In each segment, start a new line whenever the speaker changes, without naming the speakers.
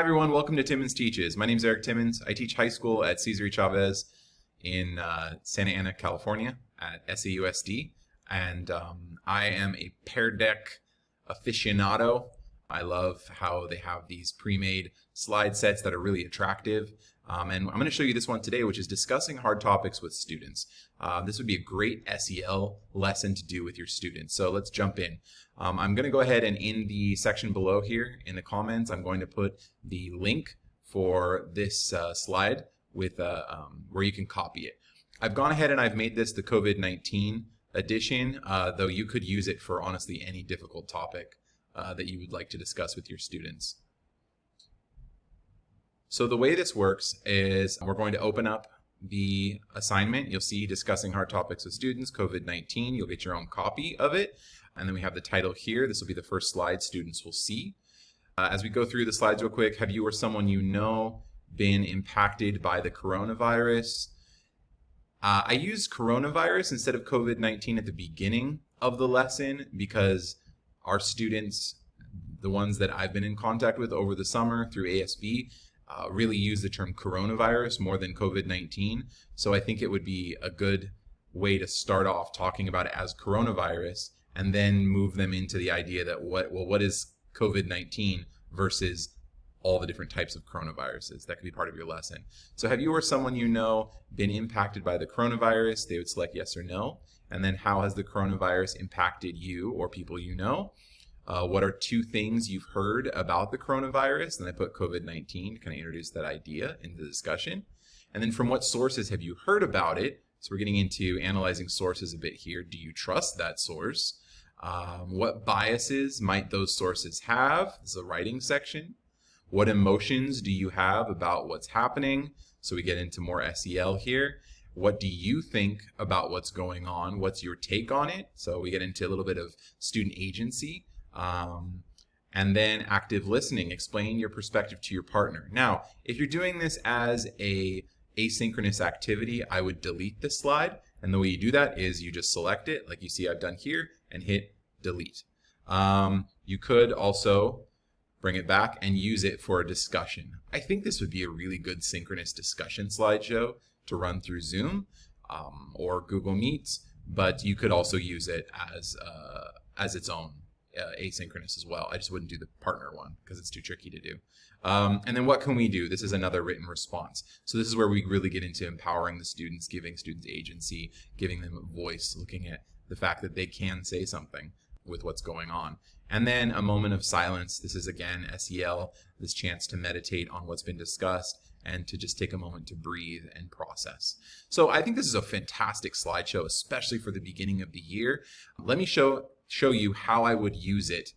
everyone, welcome to Timmons Teaches. My name is Eric Timmons. I teach high school at Cesar Chavez in Santa Ana, California at SEUSD, and I am a Pear Deck aficionado. I love how they have these pre-made slide sets that are really attractive. And I'm going to show you this one today, which is discussing hard topics with students. This would be a great SEL lesson to do with your students. So let's jump in. I'm going to go ahead and in the section below here in the comments, I'm going to put the link for this slide with where you can copy it. I've gone ahead and I've made this the COVID-19 edition, though you could use it for honestly any difficult topic that you would like to discuss with your students. So the way this works is we're going to open up the assignment. You'll see discussing hard topics with students, COVID-19. You'll get your own copy of it. And then we have the title here. This will be the first slide students will see. As we go through the slides real quick, have you or someone you know been impacted by the coronavirus? I used coronavirus instead of COVID-19 at the beginning of the lesson because our students, the ones that I've been in contact with over the summer through ASB, really use the term coronavirus more than COVID-19. So I think it would be a good way to start off talking about it as coronavirus and then move them into the idea that what is COVID-19 versus all the different types of coronaviruses. That could be part of your lesson. So have you or someone you know been impacted by the coronavirus? They would select yes or no. And then how has the coronavirus impacted you or people you know? What are two things you've heard about the coronavirus? And I put COVID-19 to kind of introduce that idea into the discussion. And then from what sources have you heard about it? So we're getting into analyzing sources a bit here. Do you trust that source? What biases might those sources have? This is a writing section. What emotions do you have about what's happening? So we get into more SEL here. What do you think about what's going on? What's your take on it? So we get into a little bit of student agency. And then active listening, explain your perspective to your partner. Now, if you're doing this as a asynchronous activity, I would delete this slide. And the way you do that is you just select it, like you see I've done here, and hit delete. You could also bring it back and use it for a discussion. I think this would be a really good synchronous discussion slideshow to run through Zoom or Google Meets, but you could also use it as its own. Asynchronous as well. I just wouldn't do the partner one because it's too tricky to do. And then what can we do? This is another written response. So this is where we really get into empowering the students, giving students agency, giving them a voice, looking at the fact that they can say something with what's going on. And then a moment of silence. This is again SEL, this chance to meditate on what's been discussed and to just take a moment to breathe and process. So I think this is a fantastic slideshow, especially for the beginning of the year. Let me show you how I would use it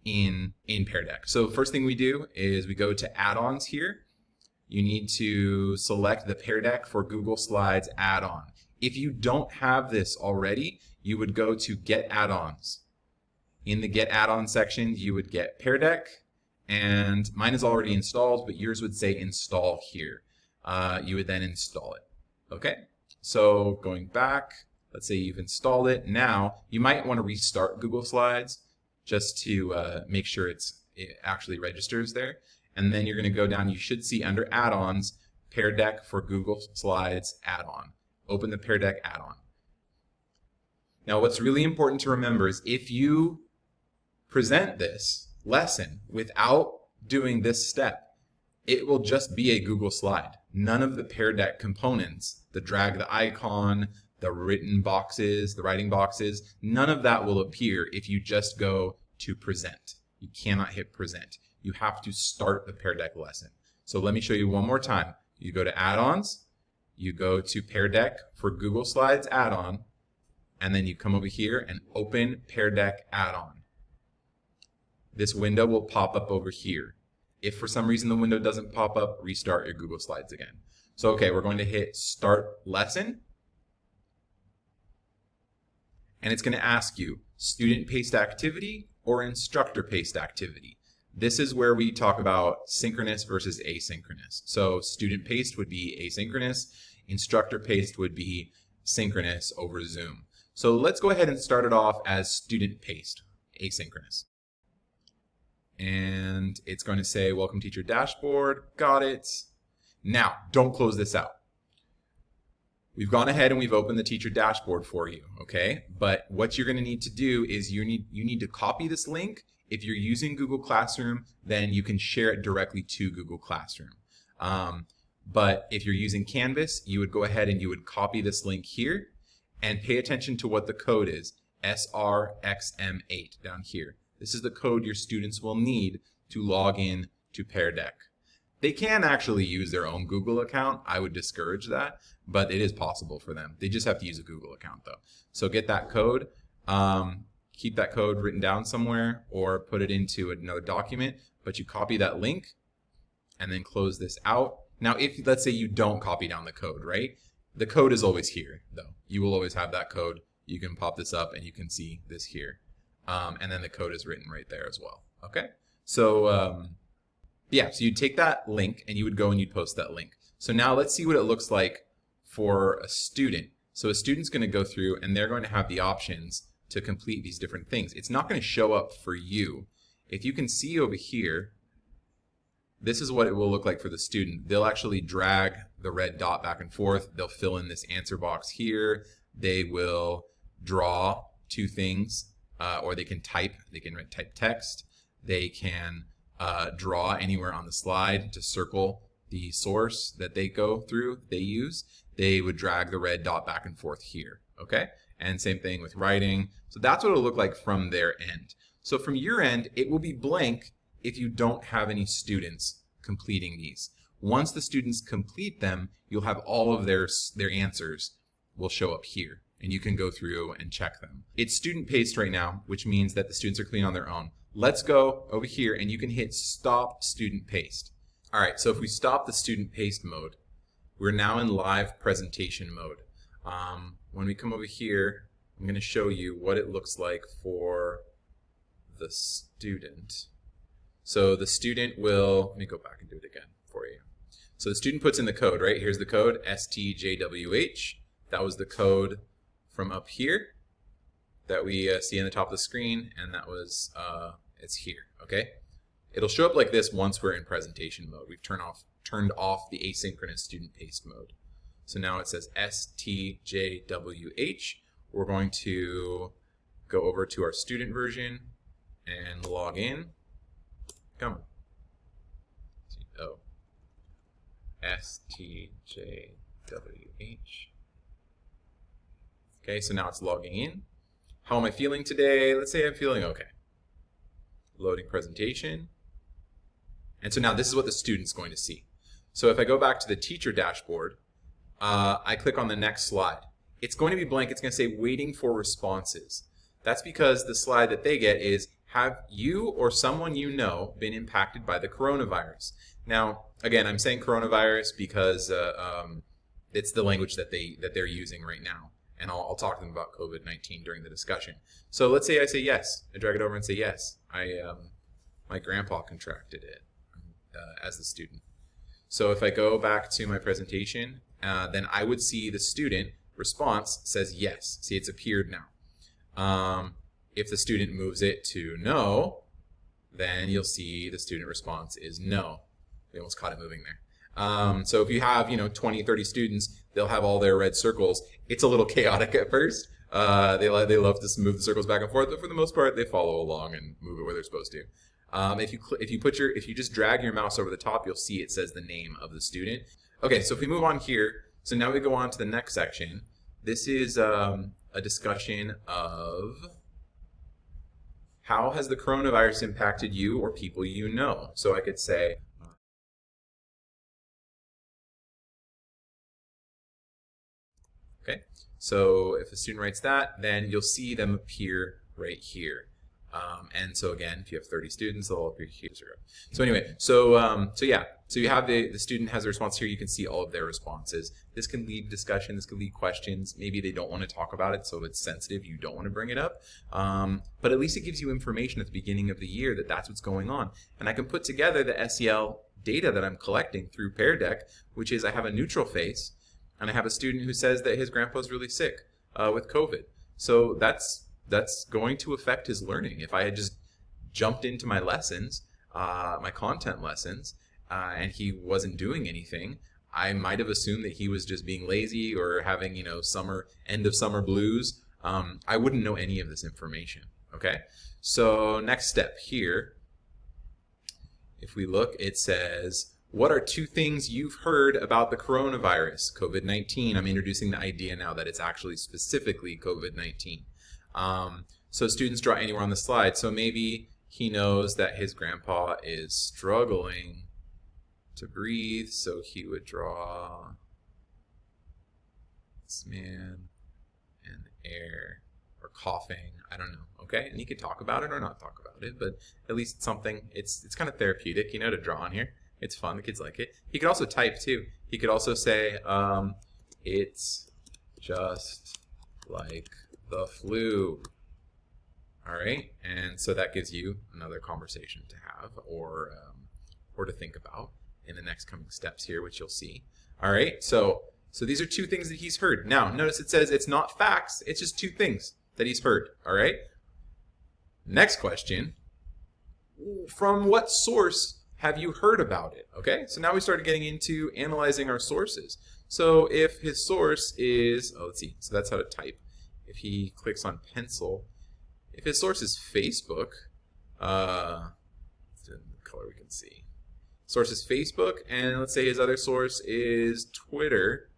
in Pear Deck. So first thing we do is we go to add-ons here. You need to select the Pear Deck for Google Slides add-on. If you don't have this already, you would go to Get Add-ons. In the Get Add-on section, you would get Pear Deck, and mine is already installed, but yours would say install here. You would then install it. Okay, so going back, let's say you've installed it. Now, you might want to restart Google Slides just to make sure it actually registers there. And then you're going to go down. You should see under add-ons, Pear Deck for Google Slides add-on. Open the Pear Deck add-on. Now, what's really important to remember is if you present this lesson without doing this step, it will just be a Google slide. None of the Pear Deck components, the drag the icon, the writing boxes, none of that will appear if you just go to present. You cannot hit present. You have to start the Pear Deck lesson. So let me show you one more time. You go to add-ons, you go to Pear Deck for Google Slides add-on, and then you come over here and open Pear Deck add-on. This window will pop up over here. If for some reason the window doesn't pop up, restart your Google Slides again. So okay, we're going to hit Start Lesson. And it's going to ask you student-paced activity or instructor-paced activity. This is where we talk about synchronous versus asynchronous. So student-paced would be asynchronous, instructor-paced would be synchronous over Zoom. So let's go ahead and start it off as student-paced, asynchronous. and it's going to say, welcome teacher dashboard. Got it. Now, don't close this out. We've gone ahead and we've opened the teacher dashboard for you, okay? But what you're going to need to do is you need to copy this link. If you're using Google Classroom, then you can share it directly to Google Classroom. But if you're using Canvas, you would go ahead and you would copy this link here and pay attention to what the code is, SRXM8 down here. This is the code your students will need to log in to Pear Deck. They can actually use their own Google account. I would discourage that, but it is possible for them. They just have to use a Google account though. So get that code, keep that code written down somewhere or put it into another document, but you copy that link and then close this out. Now, if let's say you don't copy down the code, right? The code is always here though. You will always have that code. You can pop this up and you can see this here. And then the code is written right there as well, okay? So, yeah, so you'd take that link and you would go and you'd post that link. So now let's see what it looks like for a student. So a student's going to go through and they're going to have the options to complete these different things. It's not going to show up for you. If you can see over here, this is what it will look like for the student. They'll actually drag the red dot back and forth. They'll fill in this answer box here. They will draw two things, or they can type. They can type text. They can draw anywhere on the slide to circle the source that they go through, they use. They would drag the red dot back and forth here, okay? And same thing with writing. So that's what it'll look like from their end. So from your end, it will be blank if you don't have any students completing these. Once the students complete them, you'll have all of their answers will show up here, and you can go through and check them. It's student paced right now, which means that the students are clean on their own. Let's go over here and you can hit stop student paced. All right, so if we stop the student paced mode, we're now in live presentation mode. When we come over here, I'm going to show you what it looks like for the student. So the student will, let me go back and do it again for you. So the student puts in the code, right? Here's the code, STJWH. That was the code from up here that we see in the top of the screen, and that was, it's here, okay? It'll show up like this once we're in presentation mode. We've turned off the asynchronous student paced mode. So now it says STJWH. We're going to go over to our student version and log in. Come on. Oh. STJWH. Okay, so now it's logging in. How am I feeling today? Let's say I'm feeling okay. Loading presentation. And so now this is what the student's going to see. So if I go back to the teacher dashboard, I click on the next slide. It's going to be blank. It's going to say waiting for responses. That's because the slide that they get is, have you or someone you know been impacted by the coronavirus? Now, again, I'm saying coronavirus because it's the language that they're using right now. And I'll talk to them about COVID-19 during the discussion. So let's say I say yes. I drag it over and say yes. My grandpa contracted it as the student. So if I go back to my presentation, then I would see the student response says yes. See, it's appeared now. If the student moves it to no, then you'll see the student response is no. We almost caught it moving there. So if you have, 20, 30 students, they'll have all their red circles. It's a little chaotic at first. They love to move the circles back and forth, but for the most part, they follow along and move it where they're supposed to. If you just drag your mouse over the top, you'll see it says the name of the student. Okay, so if we move on here, so now we go on to the next section. This is a discussion of how has the coronavirus impacted you or people you know. So I could say, okay, so if a student writes that, then you'll see them appear right here. And so again, if you have 30 students, they'll appear here. So anyway, so yeah, so you have the student has a response here. You can see all of their responses. This can lead discussion. This can lead questions. Maybe they don't want to talk about it, so it's sensitive. You don't want to bring it up. But at least it gives you information at the beginning of the year that that's what's going on. And I can put together the SEL data that I'm collecting through Pear Deck, which is I have a neutral face, and I have a student who says that his grandpa's really sick with COVID. So that's going to affect his learning. If I had just jumped into my lessons my content lessons, and he wasn't doing anything, I might have assumed that he was just being lazy or having, end of summer blues. I wouldn't know any of this information. Okay, so next step here, if we look, it says, what are 2 things you've heard about the coronavirus, COVID-19? I'm introducing the idea now that it's actually specifically COVID-19. So students draw anywhere on the slide. So maybe he knows that his grandpa is struggling to breathe, so he would draw this man and air, or coughing, I don't know, okay? And he could talk about it or not talk about it, but at least it's something, it's kind of therapeutic, to draw on here. It's fun, the kids like it. He could also type too. He could also say, it's just like the flu. All right, and so that gives you another conversation to have or to think about in the next coming steps here, which you'll see. All right, so these are 2 things that he's heard. Now, notice it says it's not facts, it's just 2 things that he's heard. All right, next question, from what source have you heard about it? Okay, so now we started getting into analyzing our sources. So if his source is, let's see, so that's how to type. If he clicks on pencil, if his source is Facebook, the color we can see. Source is Facebook, and let's say his other source is Twitter.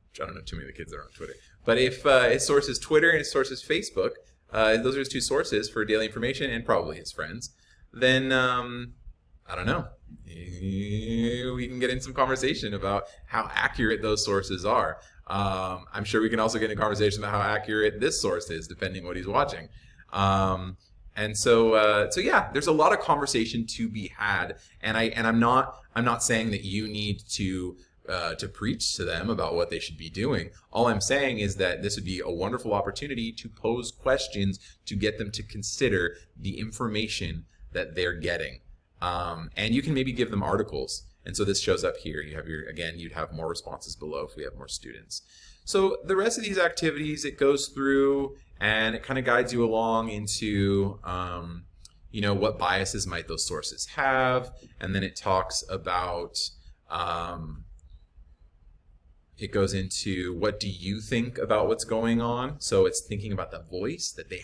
Which I don't know too many of the kids that are on Twitter. But if his source is Twitter and his source is Facebook, those are his 2 sources for daily information and probably his friends, then I don't know. We can get in some conversation about how accurate those sources are. I'm sure we can also get in a conversation about how accurate this source is, depending what he's watching. And so yeah, there's a lot of conversation to be had, and I'm not saying that you need to preach to them about what they should be doing. All I'm saying is that this would be a wonderful opportunity to pose questions to get them to consider the information that they're getting. And you can maybe give them articles. And so this shows up here. You have you'd have more responses below if we have more students. So the rest of these activities, it goes through and it kind of guides you along into, what biases might those sources have. And then it talks about, it goes into what do you think about what's going on. So it's thinking about the voice, that they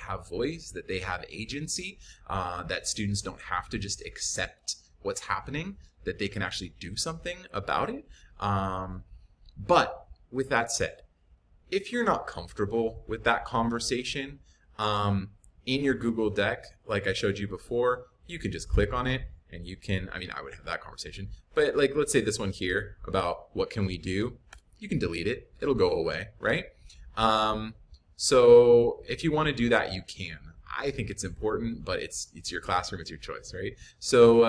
have agency, that students don't have to just accept what's happening, that they can actually do something about it. But with that said, if you're not comfortable with that conversation, in your Google Deck, like I showed you before, you can just click on it and you can, I would have that conversation, but like, let's say this one here about what can we do, you can delete it, it'll go away, right? So if you want to do that, you can. I think it's important, but it's your classroom, it's your choice, right? So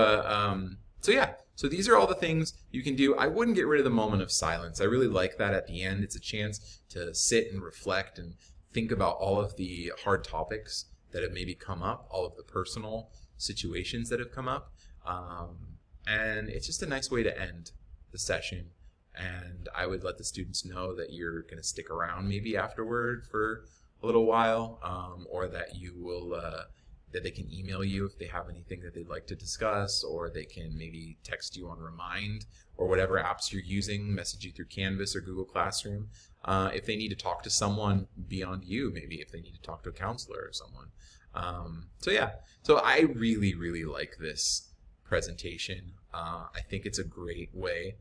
yeah, so these are all the things you can do. I wouldn't get rid of the moment of silence. I really like that at the end. It's a chance to sit and reflect and think about all of the hard topics that have maybe come up, all of the personal situations that have come up. And it's just a nice way to end the session. And I would let the students know that you're going to stick around maybe afterward for a little while, or that you will that they can email you if they have anything that they'd like to discuss, or they can maybe text you on Remind or whatever apps you're using, message you through Canvas or Google Classroom. If they need to talk to someone beyond you, maybe if they need to talk to a counselor or someone. So yeah, so I really, really like this presentation. I think it's a great way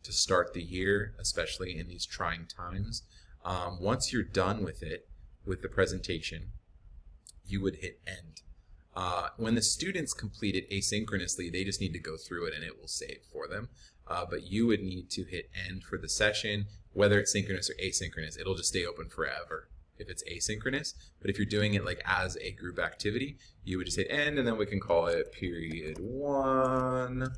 to start the year, especially in these trying times. Once you're done with it, with the presentation, you would hit end. When the students complete it asynchronously, they just need to go through it and it will save for them. But you would need to hit end for the session, whether it's synchronous or asynchronous. It'll just stay open forever if it's asynchronous. But if you're doing it like as a group activity, you would just hit end, and then we can call it period 1,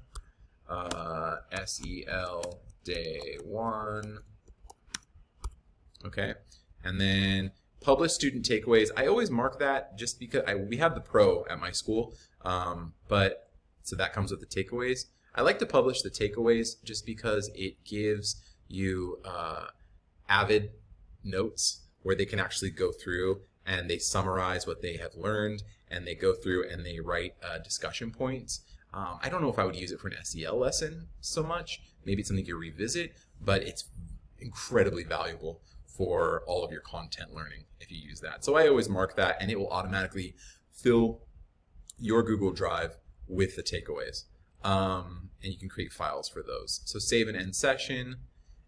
SEL day 1. Okay, and then publish student takeaways. I always mark that just because we have the pro at my school, but so that comes with the takeaways. I like to publish the takeaways just because it gives you Avid notes where they can actually go through and they summarize what they have learned, and they go through and they write discussion points. I don't know if I would use it for an SEL lesson so much. Maybe it's something you revisit, but it's incredibly valuable for all of your content learning if you use that. So I always mark that, and it will automatically fill your Google Drive with the takeaways. And you can create files for those. So save and end session.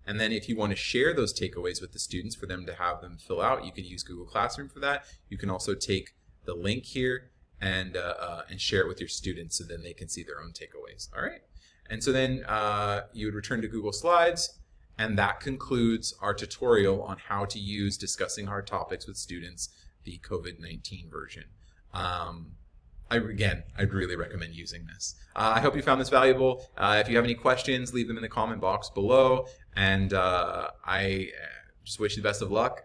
And then if you want to share those takeaways with the students for them to have them fill out, you can use Google Classroom for that. You can also take the link here and share it with your students so then they can see their own takeaways. All right. And so then you would return to Google Slides. And that concludes our tutorial on how to use Discussing Hard Topics with Students, the COVID-19 version. I'd really recommend using this. I hope you found this valuable. If you have any questions, leave them in the comment box below. And I just wish you the best of luck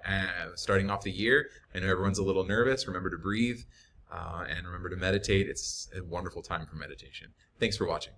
starting off the year. I know everyone's a little nervous. Remember to breathe and remember to meditate. It's a wonderful time for meditation. Thanks for watching.